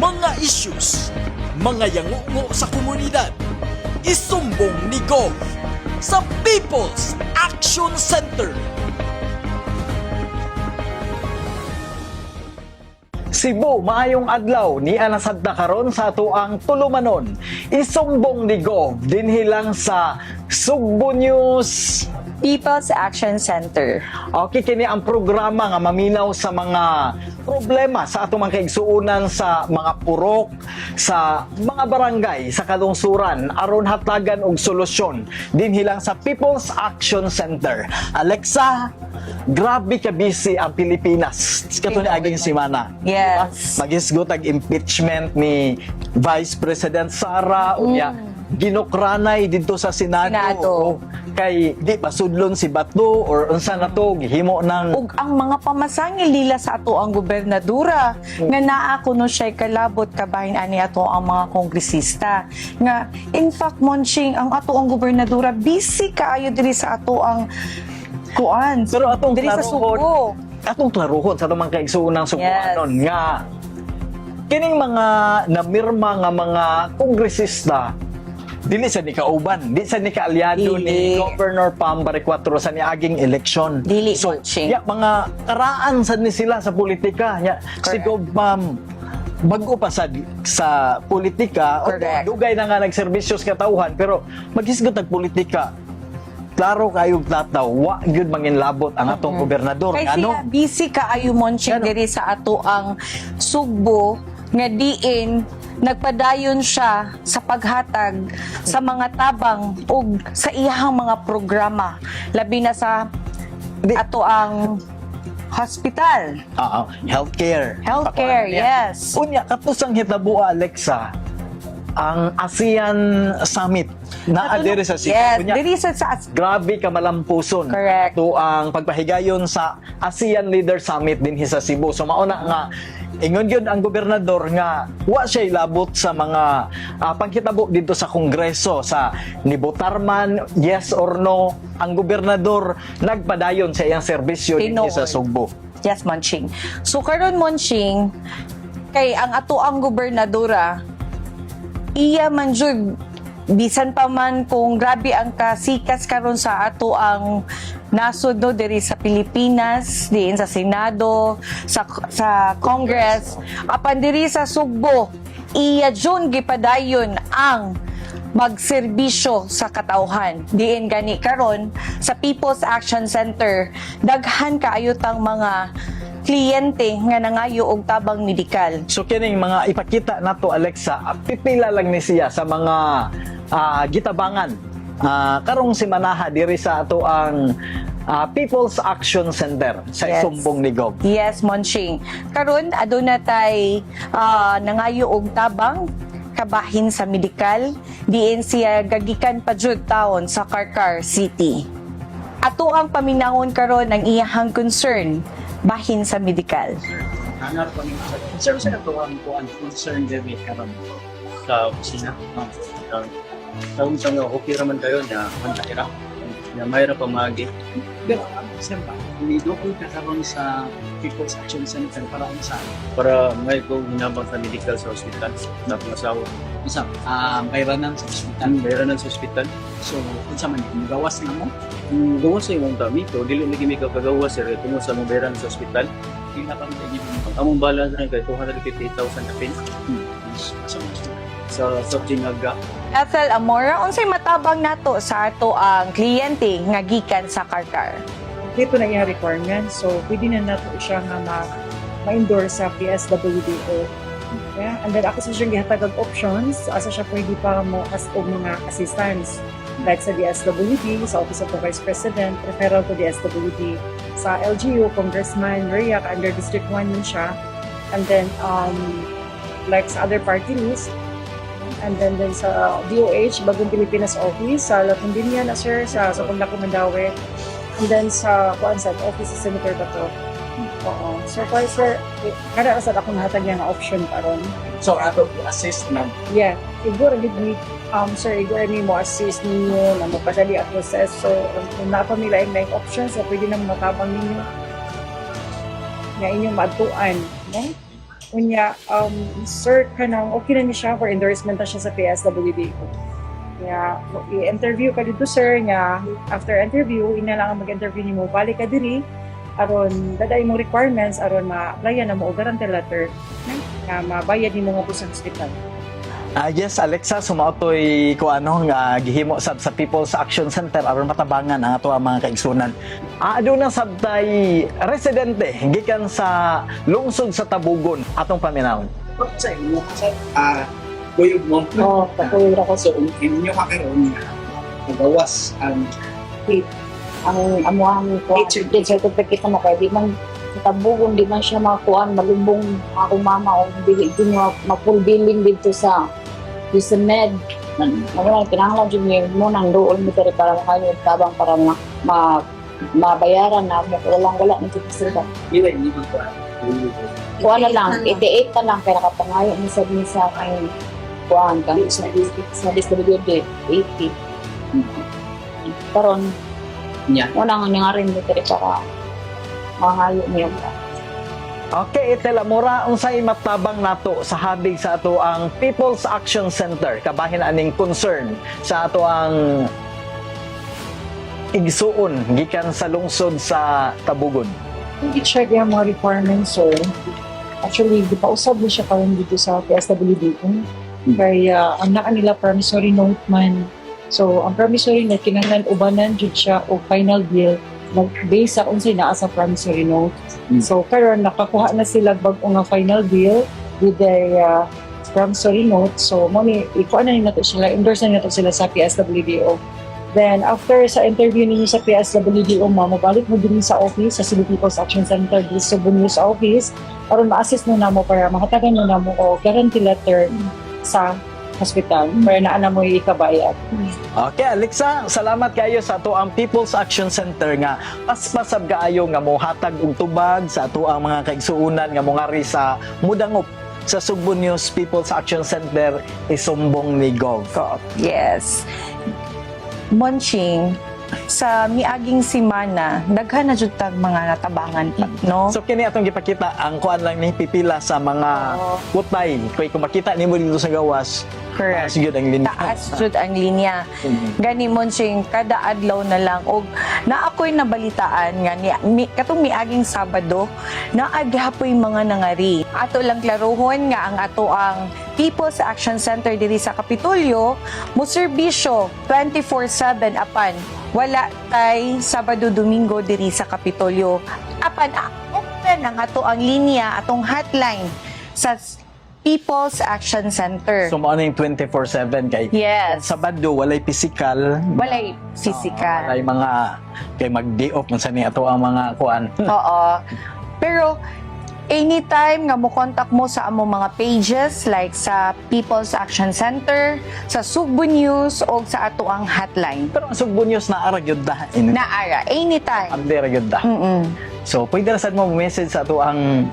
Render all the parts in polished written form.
mga issues, mga yangungo sa komunidad. Isumbong ni Gov sa People's Action Center. Cebu, maayong adlaw ni anasad na karon sa ato ang tulumanon. Isumbong ni Gov dinhi lang sa Sugbo News. People's Action Center. Okay, kini ang programa nga maminaw sa mga problema sa atong mga kaigsuonan sa mga purok, sa mga barangay, sa kalungsuran aron hatagan og solusyon dinhi lang sa People's Action Center. Alexa, grabe ka busy ang Pilipinas. Kato ni aging simana. Yes. Magisgot ag impeachment ni Vice President Sara unya ginokranay dito sa Senado. Senado. O, kay di pasudlon si Bato or unsa na to gihimo ng Ug ang mga pamasangil nila sa ato ang gobernadora nga naa kuno siya kalabot kabahin ani ato ang mga kongresista nga in fact monching ang ato ang gobernadora busy kaayo diri sa ato ang kuan pero atong diri sa klaruhon, Subo. atong klaruhon sa atong mga kaigsuonang subuanon Yes. nga kining mga namirma nga mga kongresista dili sa ni kauban, di sa ni kaalyado ni Dili. Governor Pam Bariccuatro sa niaging eleksyon. Dili, So, Monching. mga karaan sad ni sila sa politika. Ya, si Correct. Gov Pam bago pa sa politika, Correct. dugay na nga nagserbisyo sa katauhan, pero maghisgot ang politika. Klaro kayong tataw, wa gyud manginlabot ang atong gobernador. Kay Ano? siya busy kaayo monching Ano? diri sa ato ang Sugbo nga diin nagpadayon siya sa paghatag sa mga tabang ug sa iyahang mga programa labi na sa Di- ato ang hospital, Healthcare. healthcare, Ako, ano, yes. Unya, katusang hitabo, Alexa, ang ASEAN Summit na adere sa Cebu. Yes, Unya, diri sa grabe ka malampuson. Correct. Ito ang pagpahigayon sa ASEAN Leader Summit din sa Cebu. So mauna nga ingon gyud ang gobernador nga wa siya ilabot sa mga pangkitabo dito sa Kongreso sa nibotar man yes or no, ang gobernador nagpadayon sa iyang serbisyo dinhi sa Tinood. Sugbo. yes monching. So karon monching kay ang ato ang gobernadora iya man jud bisan pa man kung grabe ang kasikas karon sa ato ang nasod no diri sa Pilipinas, diin sa Senado, sa Congress, apan diri sa Sugbo, iya jud gipadayon ang magserbisyo sa katawhan. Diin gani karon sa People's Action Center, daghan kaayutang mga kliyente nga nangayo og tabang medikal. So kining mga ipakita nato Alexa, pipila lang ni siya sa mga gitabangan karong simanaha diri sa ato ang People's Action Center sa Yes. isumbong ni Gov. Yes, Monching. Karon aduna tay nangayo og tabang kabahin sa medikal, diin siya gagikan pa jud taon sa Carcar City. Ato ang paminawon karon ang iyahang concern bahin sa medikal. Hanap kami sa sa ito ang kuan concern demi karon sa opisina. Taong sa nga okay raman kayo na mantahira na mayroon pa magi. Pero siyempre, umido ko karon sa People's Action Center para ano sa para may ko hinabang sa medical sa ospital na pangasawa. Isa, bayranan sa ospital. Mayroon sa ospital. So, kung sa man, gawas na mo, Kung gawas sa imong gamito, dili lagi may kagawas sir tungo sa mga mayroon sa ospital. hindi na kami tayo Among balance na kay 250,000 na pin sa Jinaga. Ethel Amora, unsay matabang nato sa ato ang kliyente nga gikan sa Carcar? Ito na yung requirement. So, pwede na nato siya nga ma-endorse sa PSWDO. Yeah? And then, ako sa siyang gihatag og options. Asa siya pwede pa mo as o mga assistance. Like sa DSWD, sa Office of the Vice President, referral to DSWD. Sa LGU, Congressman Riak, under District 1 yun siya. And then, like sa other party list, and then sa DOH, Bagong Pilipinas Office, sa Latundinia na sir, sa Paglaco Mandaue, and then sa Office sa Senator Bato. Oo. So, kaya sir, kada kasad akong hatag niya nga option karon. So, ato assist na. Yeah. Igor, gid sir, igor ni mo assist ninyo na mapadali ang process. So, kung napamilaing na yung options, so pwede na matabang ninyo nga inyong maadtuan. No? Unya, sir, kanang okay na niya siya for endorsement na siya sa PSWD. Kaya, i-interview ka dito, sir, nga after interview, ina lang ang mag-interview ni mo, balik ka diri, aron daday mo requirements, aron ma-applyan na mo o guarantee letter, nga mabayad ni mo nga po sa hospital. Yes, Alexa, sumautoy ko nga gihimo sa People's Action Center aron matabangan ang ato ang mga kaigsunan. Aduna sabtay residente gikan sa lungsod sa Tabugon atong paminaw. Sa inyo, kuyog mo. Oo, patulog ako. So, inyo ka karoon nga, magawas ang amuang death certificate mo kaya di man tabugon di man siya makuan malumbong ako mama o dili niya ma-full billing dito sa med magana kinahanglan jud ni mo nang dool mo tari para makayo tabang para mabayaran na mo wala nito sa ilay ni ko. kuan na lang 88 na lang kaya nakapangayo ni sa kay kuan ka sa DSWD 80 karon Nya. wala nga nga rin dito para mahayo niya. Okay, itela mura unsay matabang nato sa habig sa ato ang People's Action Center kabahin aning concern sa ato ang igsuon gikan sa lungsod sa Tabugon. Hindi check yung mga requirements, sir. Actually, di pa usab na siya karon dito sa PSWD. Kaya ang naa nila promissory note man. So, ang promissory note, kinahanglan ubanan jud siya o final bill based sa unsay naa sa promissory note. So, karon nakakuha na sila bag-o nga final bill with the promissory note. So, mo ni ikuha na nito sila, endorse na nito sila sa PSWDO. Then, after sa interview ninyo sa PSWDO, mabalik mo din sa office, sa Cebu People's Action Center, dito sa Bunyos office, para ma-assist mo na mo, para makatagan mo na mo o guarantee letter sa hospital, para na mo ikabayad. Okay, Alexa, salamat kayo sa ato ang People's Action Center nga paspasab kaayo nga mohatag og tubag sa ato ang mga kaigsuonan nga mongari sa mudangop sa Subo News People's Action Center isumbong ni Gov. Yes. Monching, sa miaging simana, daghan na jud tag mga natabangan pa, no? So kini atong gipakita ang kuan lang ni pipila sa mga kutay. Kung makita nimo dito sa gawas, Correct. sige ang linya. Taas jud ang linya. Gani Monching, kada adlaw na lang og naakoy nabalitaan nga katong miaging Sabado, naaghapoy mga nangari. Ato lang klaruhon nga ang ato ang People's Action Center diri sa Kapitolyo mo serbisyo 24/7 apan wala tay Sabado Domingo diri sa Kapitolyo. Apan open ang ato ang linya atong hotline sa People's Action Center. So mo ano yung 24/7 kay Yes. Sabado walay physical, Walay physical. walay mga kay mag-day off man sa ni ato ang mga kuan. Oo. Pero anytime nga mo contact mo sa among mga pages like sa People's Action Center, sa Subo News o sa ato ang hotline. Pero ang Subo News na ara gyud da. Naara anytime. Update ra gyud da. So pwede ra sad mo message sa ato ang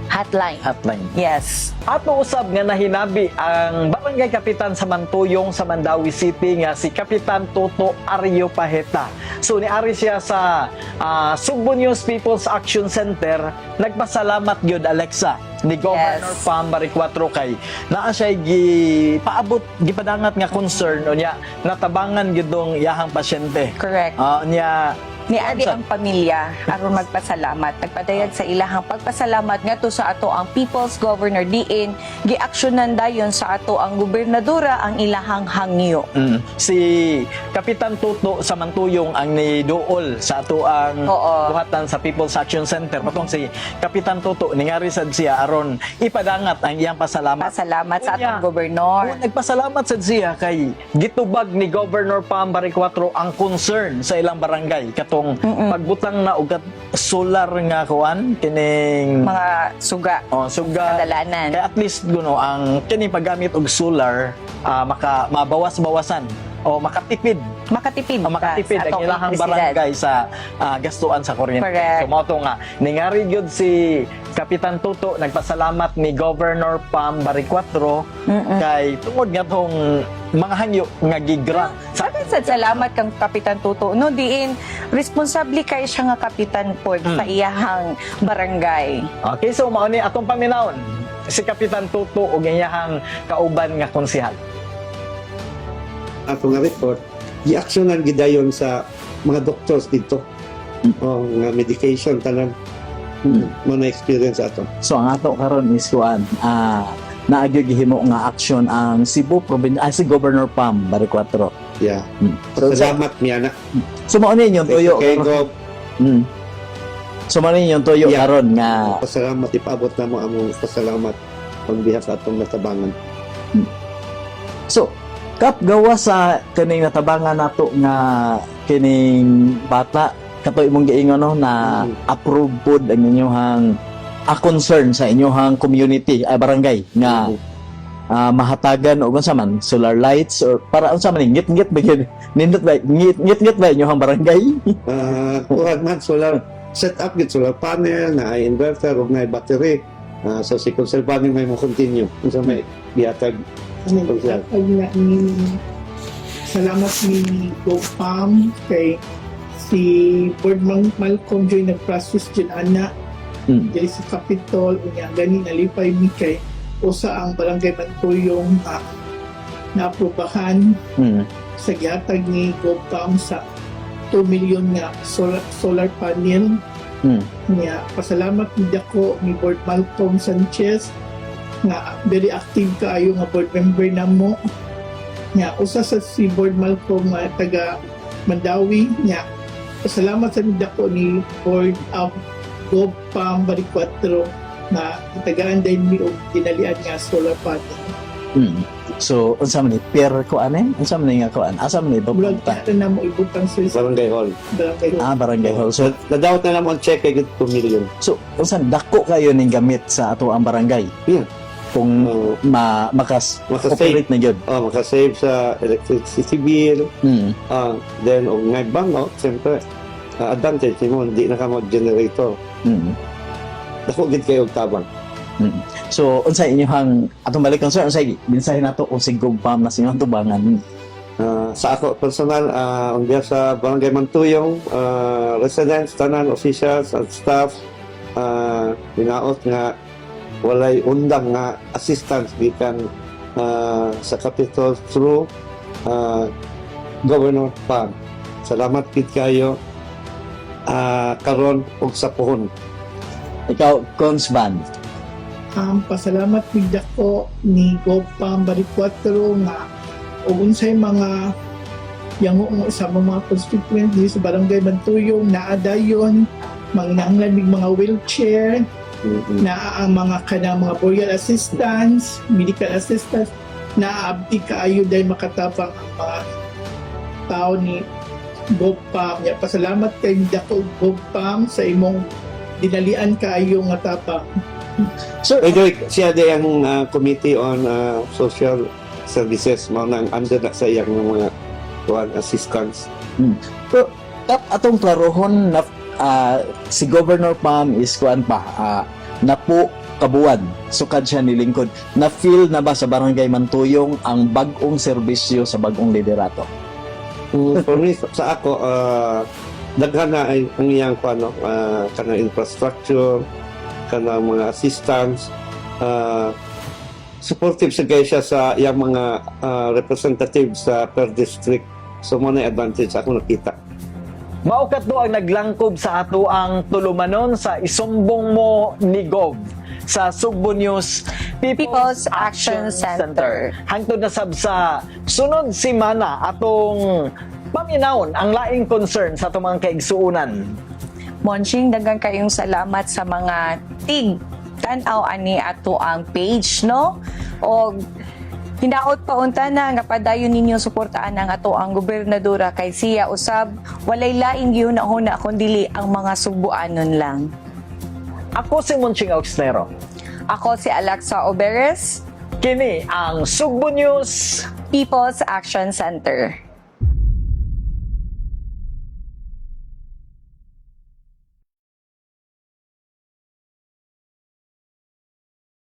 Hotline. hotline. Yes. Ato usab nga nahinabi ang barangay kapitan sa Mantuyong sa Mandawi City nga si Kapitan Toto Aryo Paheta. So niari siya sa Subo News People's Action Center. Nagpasalamat gyud Alexa ni Governor Yes. Pam Baricuatro kay naa siya gipaabot gipadangat nga concern unya natabangan gyud dong iyahang pasyente. Correct. Nya Ni adi ang pamilya aron magpasalamat. Nagpadayag sa ilahang pagpasalamat ngadto sa ato ang People's Governor diin giaksyonan dayon sa ato ang gobernadora ang ilahang hangyo. Si Kapitan Toto sa Mantuyong ang niduol sa ato ang Oo. buhatan sa People's Action Center. Patong si Kapitan Toto ningari sad siya aron ipadangat ang iyang pasalamat. Pasalamat sa Unya, atong gobernador. nagpasalamat sad siya kay gitubag ni Governor Pam Baricuatro ang concern sa ilang barangay katong pagbutang na og solar nga kuan kining Mga suga. suga Kadalanan. kaya at least guno ang kini paggamit og solar mabawas-bawasan o makatipid Makatipid. makatipid sa ang atong ilahang elektrisidad. barangay sa gastuan sa kuryente. Correct. So mao to nga ningari gyud si Kapitan Toto nagpasalamat ni Governor Pam Baricuatro kay tungod nga tong mga hangyo nga gigrant sa sad salamat kang Kapitan Tuto. No, diin, responsable kay siya nga kapitan po sa iyahang barangay. Okay, so mao ni atong paminawon si Kapitan Tuto ug iyahang kauban nga konsehal. Ako nga report, i-actionan gidayon sa mga doctors dito. O nga medication tanan. Mo na experience ato. So ang ato karon is kuan naagyo gihimo nga action ang Cebu province si Governor Pam Baricuatro. Yeah. Pero Salamat niya na. So mao ni yung tuyo. Kay Gob, So mao ni yung tuyo Yeah. karon nga pasalamat ipaabot na mo among pasalamat on behalf sa atong natabangan. so kap gawa sa kining natabangan nato nga kining bata kato imong giingon no na approve pod ang inyong concern sa inyong community barangay nga mahatagan og unsa man solar lights or para unsa man ngit-ngit ba gyud nindot ba ngit-ngit ba inyong barangay? Kuhan man solar set up gid solar panel na inverter ug na battery. So si konserbahan may mo continue unsa may biatag konser. Salamat ni GoPam kay si Board Malcolm Joy nag-process dyan ana dyan sa Capitol unya gani nalipay mi kay usa ang barangay Mantuyong naaprubahan sa gihatag ni GoPam sa 2 million nga solar panel. Nga pasalamat ni dako ni Board Malcolm Sanchez nga very active kaayo nga board member namo. Nga usa sa si Board Malcolm nga taga Mandawi nga pasalamat sa dako ni Board of GoPam Baricuatro na itagaan din mi og dinalian nga solar panel. So unsa man ni per ko ane? Unsa man nga kuan? Asa man ni Mula babunta? kita na mo ibutang sa Barangay Hall. barangay. Barangay hall. So Nadawat na lang ang check kay 2 million. unsa dako kayo ning gamit sa ato ang barangay? Yeah. Kung Makasave. operate na gyud. Makasave sa electricity bill. Then og ngay bango, siyempre advantage mo hindi na ka mo generator. Dako gid kayo og tabang. So unsa inyong atong balik concern unsay mensahe nato kung si GoPam na sinyong tubangan? Sa ako personal on behalf sa Barangay Mantuyong residents, tanan, officials and staff binaot nga walay undang nga assistance gikan sa Capitol through Governor Pam. Salamat gid kayo karon og sa puhon. Ikaw, Consban. Pasalamat gid ako ni GoPam Baricuatro nga ug unsay mga yango sa mga constituent dito sa Barangay Mantuyong naa dayon manginahanglan mig mga wheelchair naa ang mga kanang mga burial assistance, medical assistance naabdi kaayo dahil makatabang ang mga tao ni GoPam. Pasalamat kay dako GoPam sa imong dinalian kaayo nga tabang. Sir, By the way, siya day ang Committee on Social Services mo nang under na sa iyang mga assistance. tap atong klarohon na si Governor Pam is kuan pa napo kabuan sukad siya nilingkod na feel na ba sa Barangay Mantuyong ang bag-ong serbisyo sa bag-ong liderato? For me, sa ako, daghan na ay ang iyang kanang infrastructure, kanang mga assistance, supportive sa siya sa iyang mga representatives sa per district. So mo na advantage ako nakita. Maukat do ang naglangkob sa ato ang tulumanon sa isumbong mo ni Gov sa Sugbo News People's Action Center. Hangtod na sab sa sunod semana atong paminawon ang laing concern sa atong mga kaigsuunan. Monching, daghang kayong salamat sa mga tanaw ani ato ang page, no? O hinaot pa unta na nga padayon ninyo suportaan ang ato ang gobernadora kay siya usab walay laing gihuna-huna kundi ang mga Sugbuanon lang. Ako si Monching Auxnero. Ako si Alexa Oberes, Kini ang Sugbo News People's Action Center.